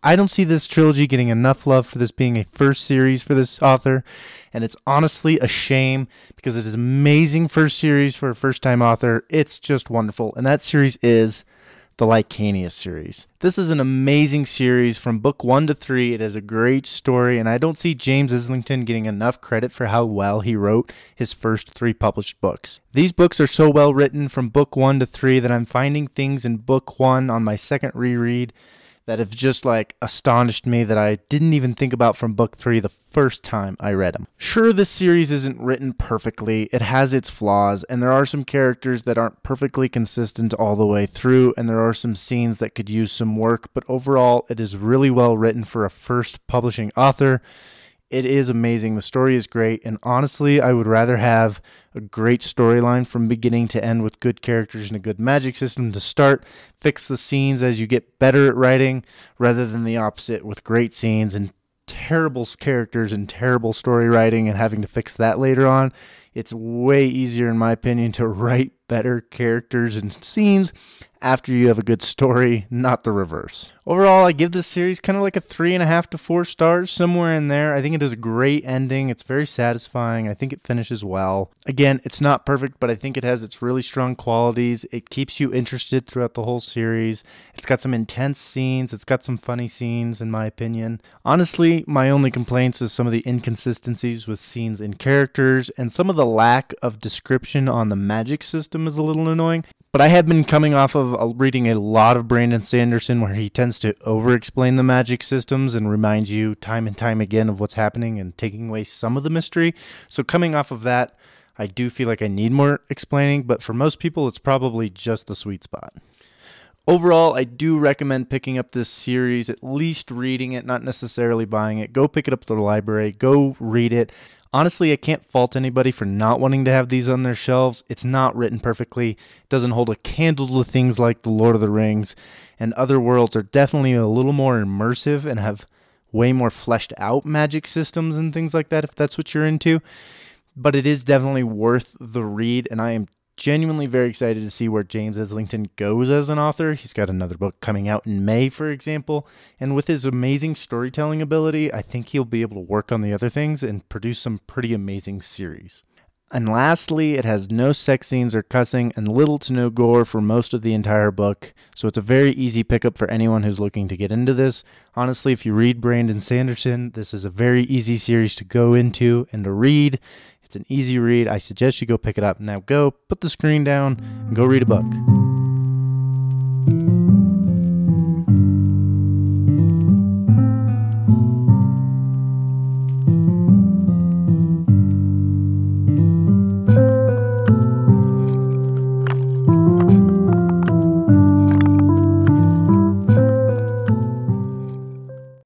I don't see this trilogy getting enough love for this being a first series for this author, and it's honestly a shame because it is an amazing first series for a first-time author. It's just wonderful, and that series is the Licanius series. This is an amazing series from book 1 to 3. It has a great story, and I don't see James Islington getting enough credit for how well he wrote his first 3 published books. These books are so well written from book 1 to 3 that I'm finding things in book 1 on my second reread that have just astonished me that I didn't even think about from book 3 the first time I read them. Sure, this series isn't written perfectly, it has its flaws, and there are some characters that aren't perfectly consistent all the way through, and there are some scenes that could use some work, but overall it is really well written for a first publishing author. It is amazing. The story is great, and honestly, I would rather have a great storyline from beginning to end with good characters and a good magic system to start, fix the scenes as you get better at writing, rather than the opposite with great scenes and terrible characters and terrible story writing and having to fix that later on. It's way easier, in my opinion, to write better characters and scenes after you have a good story, not the reverse. Overall, I give this series kind of like a 3.5 to 4 stars, somewhere in there. I think it has a great ending. It's very satisfying. I think it finishes well. Again, it's not perfect, but I think it has its really strong qualities. It keeps you interested throughout the whole series. It's got some intense scenes. It's got some funny scenes, in my opinion. Honestly, my only complaints is some of the inconsistencies with scenes and characters, and some of the lack of description on the magic system is a little annoying. But I have been coming off of reading a lot of Brandon Sanderson, where he tends to over-explain the magic systems and remind you time and time again of what's happening and taking away some of the mystery. So coming off of that, I do feel like I need more explaining, but for most people, it's probably just the sweet spot. Overall, I do recommend picking up this series, at least reading it, not necessarily buying it. Go pick it up at the library. Go read it. Honestly, I can't fault anybody for not wanting to have these on their shelves. It's not written perfectly. It doesn't hold a candle to things like The Lord of the Rings, and other worlds are definitely a little more immersive and have way more fleshed out magic systems and things like that, if that's what you're into. But it is definitely worth the read, and I am genuinely very excited to see where James Islington goes as an author. He's got another book coming out in May, for example, and with his amazing storytelling ability, I think he'll be able to work on the other things and produce some pretty amazing series. And lastly, it has no sex scenes or cussing and little to no gore for most of the entire book, so it's a very easy pickup for anyone who's looking to get into this. Honestly, if you read Brandon Sanderson, this is a very easy series to go into and to read. It's an easy read. I suggest you go pick it up. Now go put the screen down and go read a book.